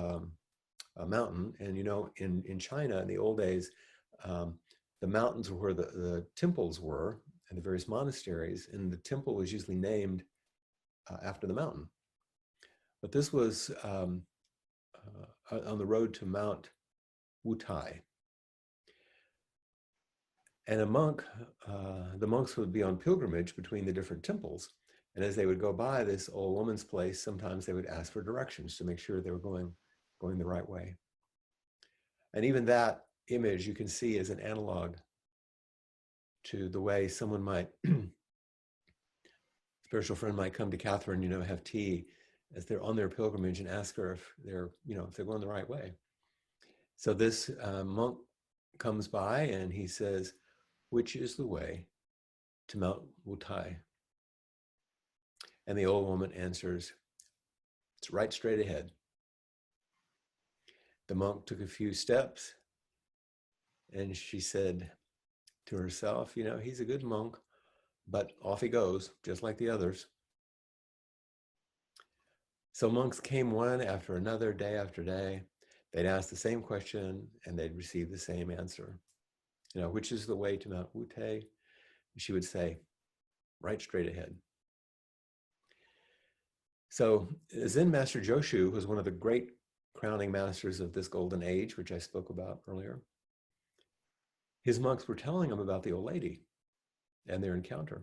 Speaker 2: a mountain. And in China in the old days, the mountains were where the temples were and the various monasteries, and the temple was usually named after the mountain. But this was on the road to Mount Wutai. And the monks would be on pilgrimage between the different temples. And as they would go by this old woman's place, sometimes they would ask for directions to make sure they were going the right way. And even that image you can see as an analog to the way someone might, spiritual friend might come to Catherine, have tea as they're on their pilgrimage and ask her if they're, if they're going the right way. So this monk comes by and he says, which is the way to Mount Wutai? And the old woman answers, it's right straight ahead. The monk took a few steps and she said to herself, he's a good monk, but off he goes, just like the others. So monks came one after another, day after day. They'd ask the same question and they'd receive the same answer. Which is the way to Mount Wutai? She would say, right straight ahead. So Zen Master Joshu was one of the great crowning masters of this golden age, which I spoke about earlier. His monks were telling him about the old lady and their encounter.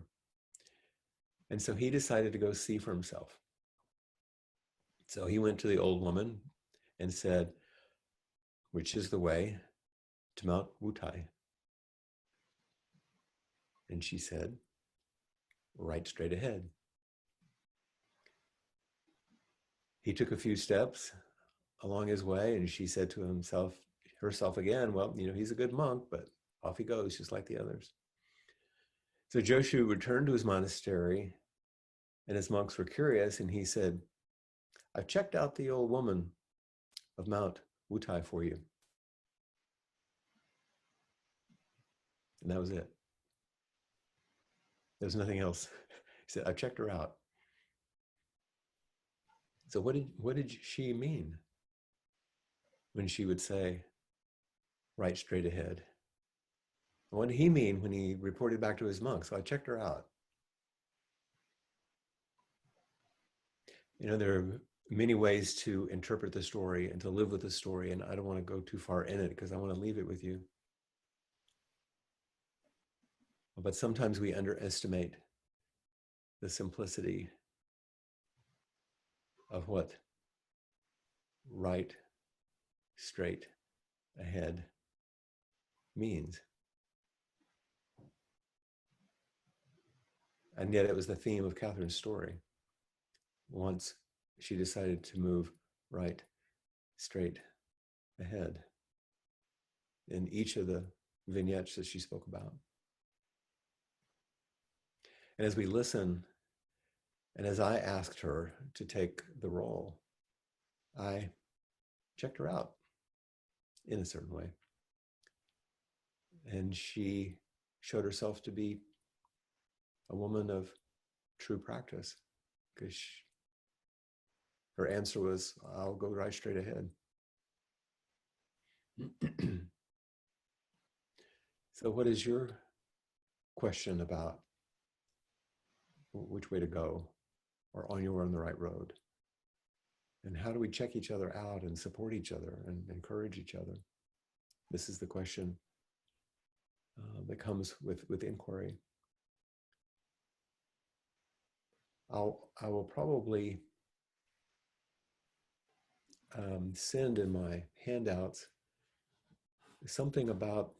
Speaker 2: And so he decided to go see for himself. So he went to the old woman and said, which is the way to Mount Wutai? And she said, right straight ahead. He took a few steps along his way, and she said to herself again, well, he's a good monk, but off he goes, just like the others. So Joshu returned to his monastery, and his monks were curious, and he said, I've checked out the old woman of Mount Wutai for you. And that was it. There was nothing else. He said, I've checked her out. So what did she mean when she would say, right straight ahead? And what did he mean when he reported back to his monks? So I checked her out. There are many ways to interpret the story and to live with the story, and I don't want to go too far in it because I want to leave it with you. But sometimes we underestimate the simplicity of what right, straight ahead means. And yet it was the theme of Catherine's story. Once she decided to move right, straight ahead in each of the vignettes that she spoke about. And as we listen, and as I asked her to take the role, I checked her out in a certain way. And she showed herself to be a woman of true practice, because her answer was, I'll go right straight ahead. So what is your question about which way to go, or are you on the right road? And how do we check each other out and support each other and encourage each other? This is the question that comes with inquiry. I will probably send in my handouts something about,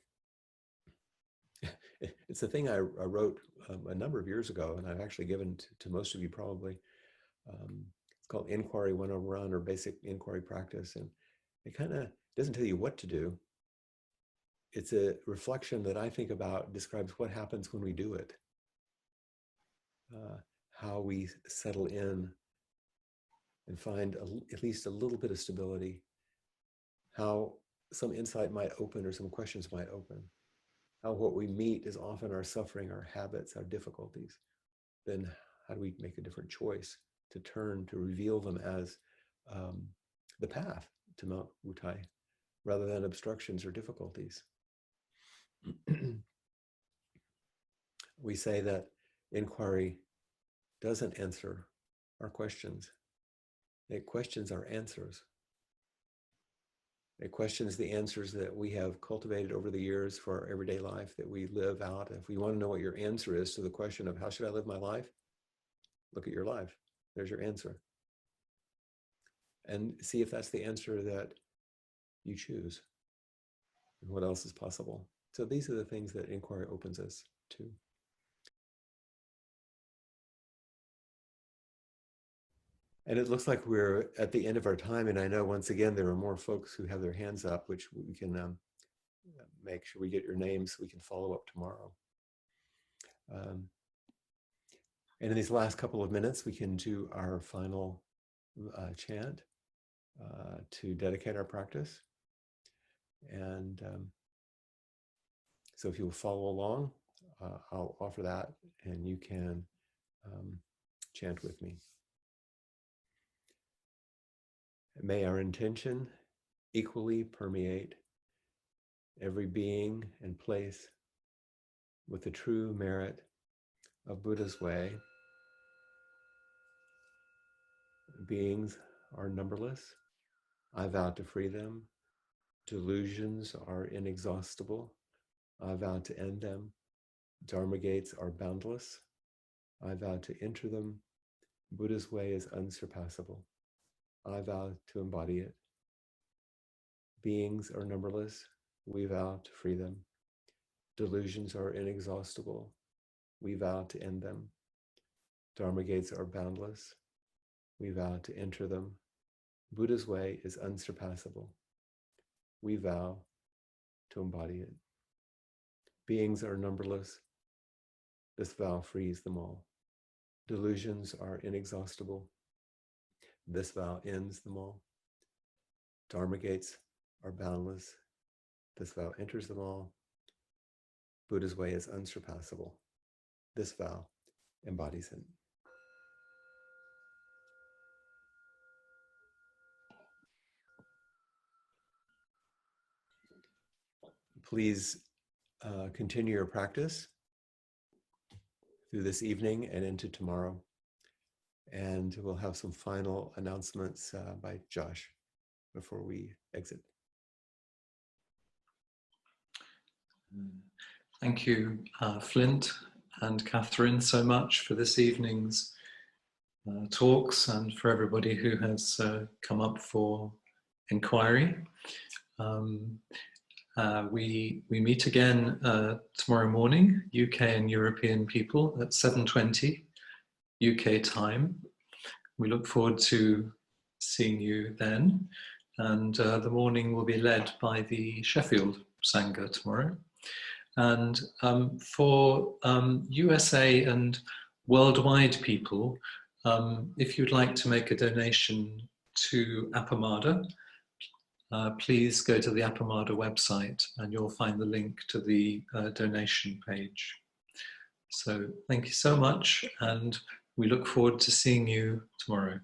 Speaker 2: it's a thing I wrote a number of years ago, and I've actually given to most of you probably. It's called Inquiry 101, or Basic Inquiry Practice. And it kind of doesn't tell you what to do. It's a reflection that I think about, describes what happens when we do it. How we settle in and find at least a little bit of stability. How some insight might open, or some questions might open. How what we meet is often our suffering, our habits, our difficulties. Then how do we make a different choice to turn, to reveal them as the path to Mount Wutai, rather than obstructions or difficulties? We say that inquiry doesn't answer our questions. It questions our answers. It questions the answers that we have cultivated over the years for our everyday life that we live out. If we want to know what your answer is to the question of how should I live my life, look at your life. There's your answer. And see if that's the answer that you choose. And what else is possible? So these are the things that inquiry opens us to. And it looks like we're at the end of our time. And I know, once again, there are more folks who have their hands up, which we can make sure we get your names so we can follow up tomorrow. And in these last couple of minutes, we can do our final chant to dedicate our practice. And so if you will follow along, I'll offer that, and you can chant with me. May our intention equally permeate every being and place with the true merit of Buddha's way. Beings are numberless. I vow to free them. Delusions are inexhaustible. I vow to end them. Dharma gates are boundless. I vow to enter them. Buddha's way is unsurpassable. I vow to embody it. Beings are numberless. We vow to free them. Delusions are inexhaustible. We vow to end them. Dharma gates are boundless. We vow to enter them. Buddha's way is unsurpassable. We vow to embody it. Beings are numberless. This vow frees them all. Delusions are inexhaustible. This vow ends them all. Dharma gates are boundless. This vow enters them all. Buddha's way is unsurpassable. This vow embodies it. Please continue your practice through this evening and into tomorrow. And we'll have some final announcements by Josh before we exit.
Speaker 1: Thank you, Flint and Catherine, so much for this evening's talks and for everybody who has come up for inquiry. We meet again tomorrow morning, UK and European people, at 7:20 UK time. We look forward to seeing you then. And the morning will be led by the Sheffield Sangha tomorrow. And for USA and worldwide people, if you'd like to make a donation to Appamada, please go to the Appamada website and you'll find the link to the donation page. So thank you so much, and we look forward to seeing you tomorrow.